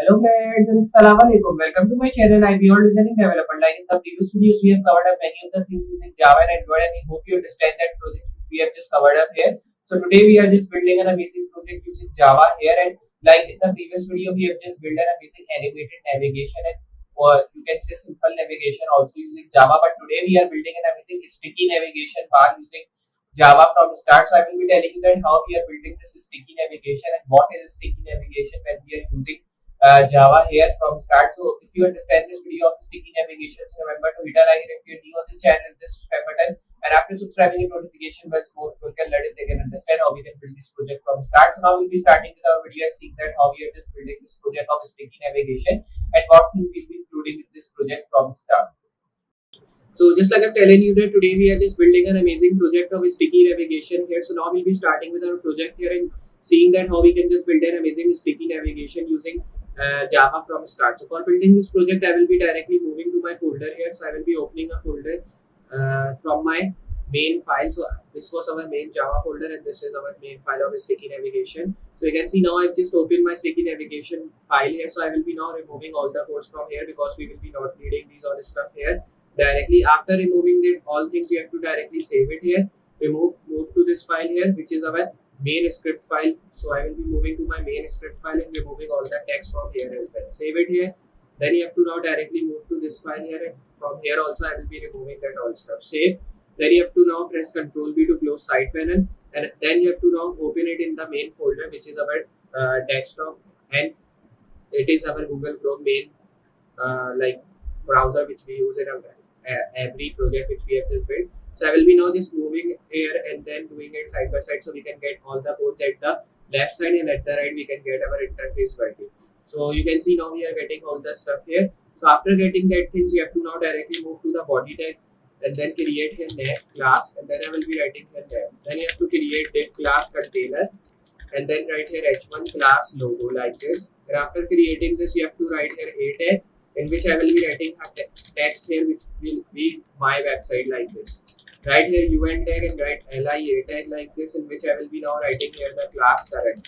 Hello friends and Assalamualaikum. Welcome to my channel. I'm your listening developer. Like in the previous videos, we have covered up many of the things using Java and Android, and I hope you understand that projects we have just covered up here. So today we are just building an amazing project using Java here, and like in the previous video, we have just built an amazing animated navigation and or you can say simple navigation also using Java. But today we are building an amazing sticky navigation bar using Java from start. So I will be telling you that how we are building this sticky navigation and what is sticky navigation when we are using Java here from start. So if you understand this video of sticky navigation, so remember to hit a like, and if you're new on this channel, the subscribe button, and after subscribing, the notification bells, more people can learn it, they can understand how we can build this project from start. So now we'll be starting with our video and seeing that how we are just building this project of sticky navigation and what things we'll be including in this project from start. So just like I'm telling you that today we are just building an amazing project of sticky navigation here. So now we'll be starting with our project here and seeing that how we can just build an amazing sticky navigation using Java from start. So for building this project, I will be directly moving to my folder here. So I will be opening a folder from my main file. So this was our main Java folder and this is our main file of sticky navigation. So you can see now I've just opened my sticky navigation file here. So I will be now removing all the codes from here because we will be not needing these all stuff here directly. After removing this all things, you have to directly save it here. Move to this file here, which is our main script file. So I will be moving to my main script file and removing all the text from here as well. Save it here. Then you have to now directly move to this file here, and from here also I will be removing that all stuff. Save. Then you have to now press Ctrl B to close side panel, and then you have to now open it in the main folder, which is our desktop, and it is our Google Chrome main like browser which we use in every project which we have just built. So I will be now just moving here and then doing it side by side so we can get all the codes at the left side, and at the right we can get our interface working. So you can see now we are getting all the stuff here. So after getting that things, you have to now directly move to the body tag and then create a nav class, and then I will be writing here nav. Then you have to create div class container and then write here h1 class logo like this. And after creating this, you have to write here a tag, in which I will be writing a text here which will be my website like this. Write here un tag and write li a tag like this, in which I will be now writing here the class current.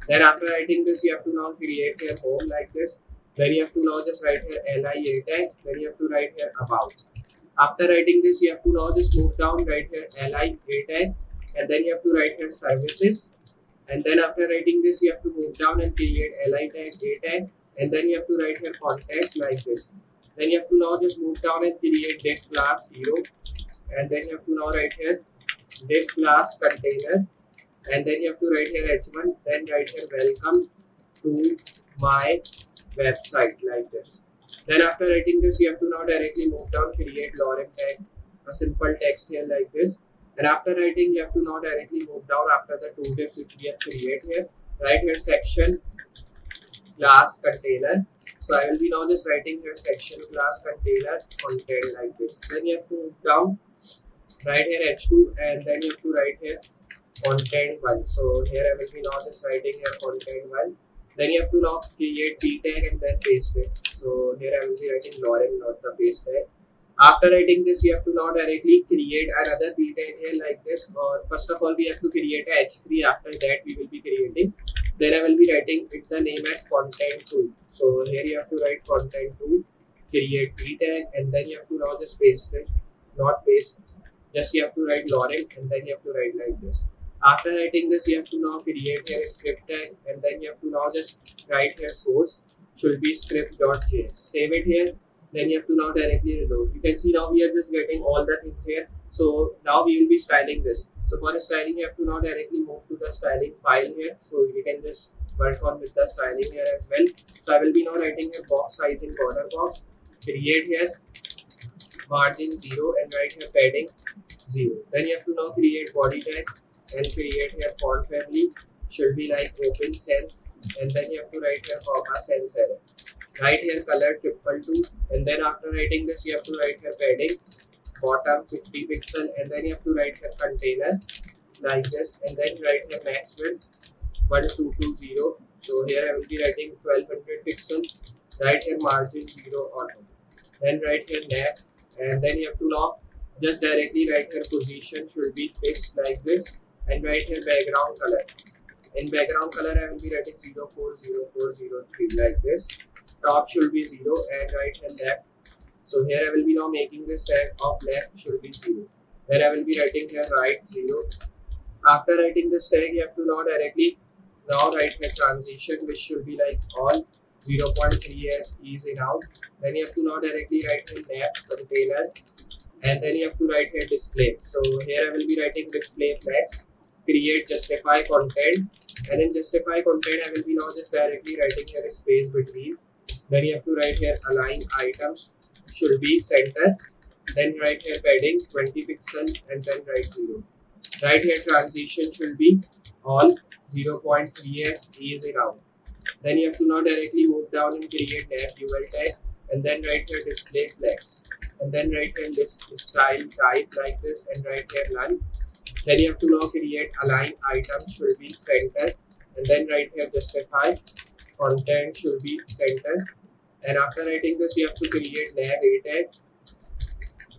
Then after writing this, you have to now create here home like this. Then you have to now just write here li a tag. Then you have to write here about. After writing this, you have to now just move down, write here li a tag, and then you have to write here services. And then after writing this, you have to move down and create li tag, a tag, and then you have to write here contact like this. Then you have to now just move down and create div class hero, and then you have to now write here div class container, and then you have to write here h1, then write here welcome to my website like this. Then after writing this, you have to now directly move down, create lorem tag, a simple text here like this. And after writing, you have to now directly move down after the two divs which we have created here. Write here section class container. So I will be now just writing here section class container content like this. Then you have to move down, write here h2, and then you have to write here content 1. So here I will be now just writing here content 1. Then you have to now create p tag and then paste it. So here I will be writing lorem, not the paste tag. After writing this, you have to now directly create another p tag here like this. Or first of all, we have to create a h3. After that, we will be creating. Then I will be writing it the name as content2. So here you have to write content2, create p tag, and then you have to now just paste it. Not paste. Just you have to write lorem, and then you have to write like this. After writing this, you have to now create here a script tag, and then you have to now just write here source should be script.js. Save it here. Then you have to now directly reload. You can see now we are just getting all the things here. So now we will be styling this. So for styling, you have to now directly move to the styling file here. So you can just work on with the styling here as well. So I will be now writing a box size in border box. Create here margin 0 and write here padding 0. Then you have to now create body tag and create here font family should be like open sans, and then you have to write here comma sans error. Write here color 222, and then after writing this, you have to write here padding bottom 50 pixel, and then you have to write here container like this, and then write here max width 1220. So here I will be writing 1200 pixel. Write here margin 0 auto. Then write here nav, and then you have to now just directly write here position should be fixed like this, and write here background color In background color, I will be writing 040403 like this. Top should be 0 and right and left. So here I will be now making this tag of left should be 0. Then I will be writing here right 0. After writing this tag, you have to now directly now write here transition, which should be like all 0.3s is in out. Then you have to now directly write here nav container, and then you have to write here display. So here I will be writing display flex, create justify content, and in justify content I will be now just directly writing here a space between. Then you have to write here align items should be center, then write here padding 20 pixel and then write 0. Right here transition should be all 0.3s is in out. Then you have to now directly move down and create nav UL tag, and then write here display flex, and then write here list style type like this and write here none. Then you have to now create align item should be center, and then write here justify content should be center. And after writing this, you have to create nav a tag.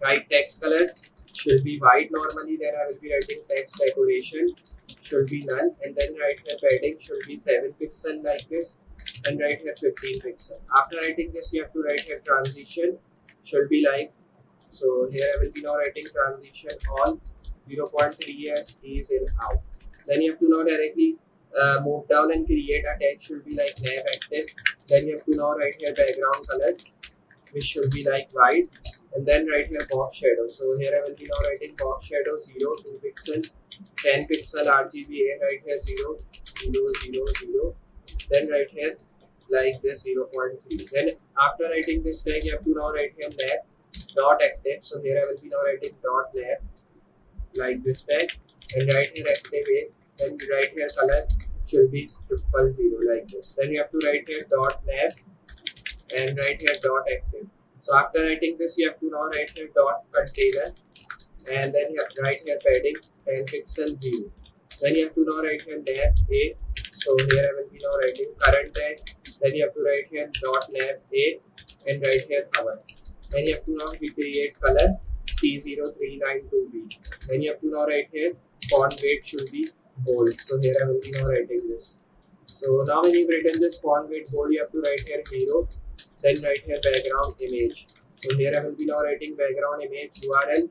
Write text color should be white normally. Then I will be writing text decoration should be none, and then write here padding should be 7 pixel like this, and write here 15 pixel. After writing this, you have to write here transition should be like. So here I will be now writing transition all 0.3s is in out. Then you have to now directly move down and create a tag should be like nav active. Then you have to now write here background color, which should be like white, and then write here box shadow. So here I will be now writing box shadow 0, 2 pixel, 10 pixel RGBA, right here 0, 0, 0, 0. Then write here like this 0.3. Then after writing this tag, you have to now write here nav dot active. So here I will be now writing dot nav like this tag, and write here active A. Then write here color should be 000 like this. Then you have to write here dot nav and write here dot active. So after writing this, you have to now write here dot container, and then you have to write here padding 10 pixel 0. Then you have to now write here nav a. So here I will be now writing current tag. Then you have to write here dot nav a and write here cover. Then you have to now create color C0392B. Then you have to now write here font weight should be bold. So here I will be now writing this. So now when you've written this font weight bold, you have to write here hero, then write here background image. So here I will be now writing background image URL,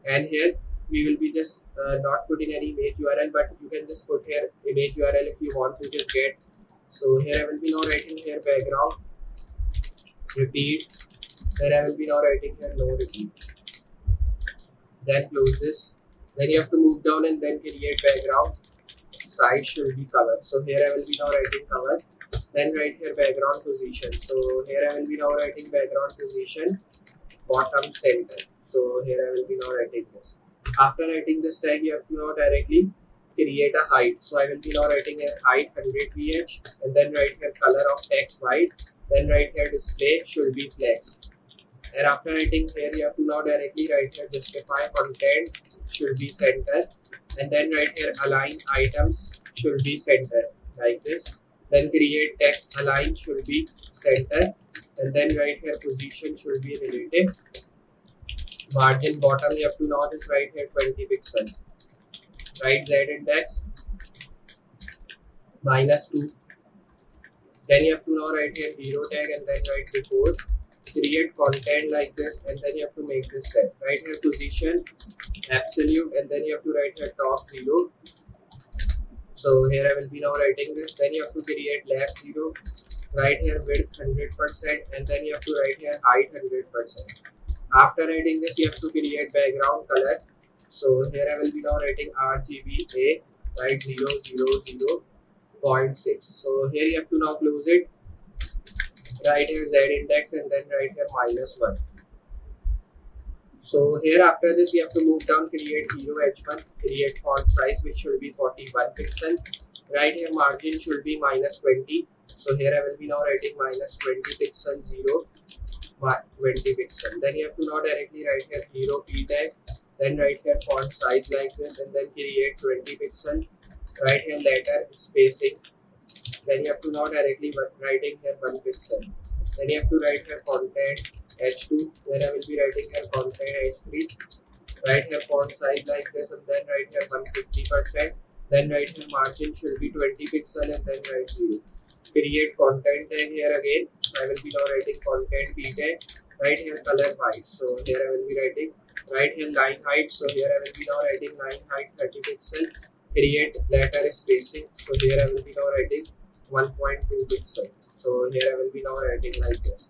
and here we will be just not putting any image URL, but you can just put here image URL if you want to just get. So here I will be now writing here background repeat, then I will be now writing here no repeat. Then close this. Then you have to move down and then create background size should be cover. So here I will be now writing cover. Then write here background position. So here I will be now writing background position bottom center. So here I will be now writing this. After writing this tag, you have to now directly create a height. So I will be now writing here height 100 ph, and then write here color of text white. Then write here display should be flex. And after writing here, you have to now directly write here justify content should be center, and then write here align items should be center like this. Then create text align should be center, and then write here position should be relative. Margin bottom, you have to now just write here 20 pixels. Write Z index -2. Then you have to now write here hero tag and then write report. Create content like this, and then you have to make this set. Write here position absolute, and then you have to write here top 0. So here I will be now writing this. Then you have to create left 0. Write here width 100%, and then you have to write here height 100%. After writing this, you have to create background color. So here I will be now writing RGBA, write 000.6. So here you have to now close it. Write here Z index and then write here -1. So here after this, you have to move down, create hero h1, create font size which should be 41 pixel. Write here margin should be -20. So here I will be now writing -20 pixel 0, 20 pixel. Then you have to now directly write here hero p tag, then write here font size like this, and then create 20 pixel. Write here letter spacing. Then you have to now directly writing here 1 pixel. Then you have to write here content h2. Then I will be writing here content h3. Write here font size like this, and then write here 150%. Then right here margin should be 20 pixel and then write 0. Create content tag here again. So I will be now writing content p tag. Right here color white. So here I will be writing. Right here line height. So here I will be now writing line height 30 pixel. Create letter spacing. So here I will be now writing 1.2 pixel. So here I will be now writing like this.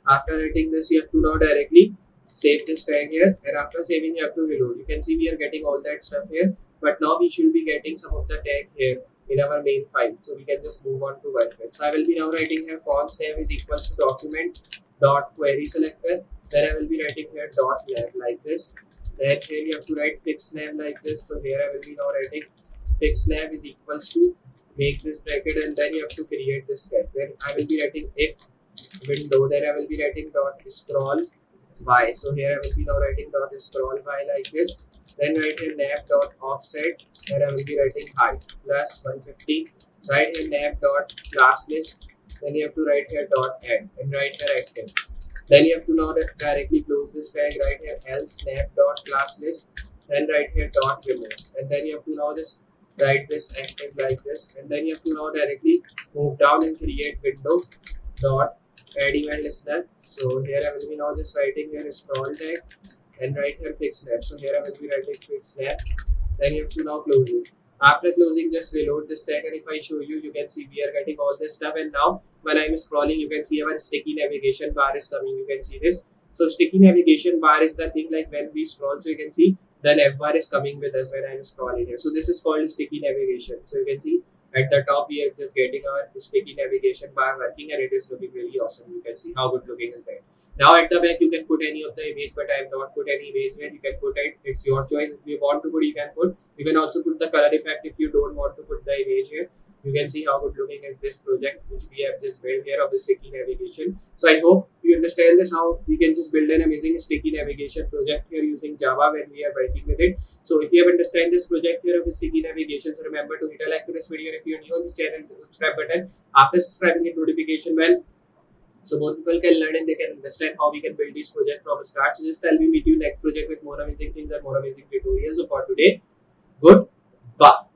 After writing this, you have to now directly save this tag here, and after saving you have to reload. You can see we are getting all that stuff here, but now we should be getting some of the tag here in our main file, so we can just move on to work with. So I will be now writing here fonts name is equals to document dot query selector. Then I will be writing here dot nav like this. Then here you have to write fixed nav like this. So here I will be now writing fixed nav is equals to make this bracket, and then you have to create this tag. Then I will be writing if window, then I will be writing dot scroll y. So here I will be now writing dot scroll y like this. Then write here nav dot offset. Here I will be writing height plus 150. Write here nav dot class list. Then you have to write here dot add and write here active. Then you have to now directly close this tag. Write here else nav dot class list. Then write here dot remove. And then you have to now just write this active like this. And then you have to now directly move down and create window dot add event listener. So here I will be now just writing here scroll tag and write here fixed snap. So here I will be writing fixed snap. Then you have to now close it. After closing, just reload this tag, and if I show you, you can see we are getting all this stuff. And now when I'm scrolling, you can see our sticky navigation bar is coming. You can see this. So sticky navigation bar is the thing like when we scroll, so you can see the nav bar is coming with us when I'm scrolling here. So this is called sticky navigation. So you can see at the top we are just getting our sticky navigation bar working, and it is looking really awesome. You can see how good looking is that. Now at the back you can put any of the image, but I have not put any image here. You can put it, it's your choice. If you want to put, you can put. You can also put the color effect if you don't want to put the image here. You can see how good looking is this project which we have just built here of the sticky navigation. So I hope you understand this, how we can just build an amazing sticky navigation project here using Java when we are working with it. So if you have understand this project here of the sticky navigation, so remember to hit a like to this video. If you are new on this channel, the subscribe button. After subscribing, hit notification bell, so both people can learn and they can understand how we can build this project from scratch. So just tell me meet you next project with more amazing things and more amazing tutorials. So for today, goodbye.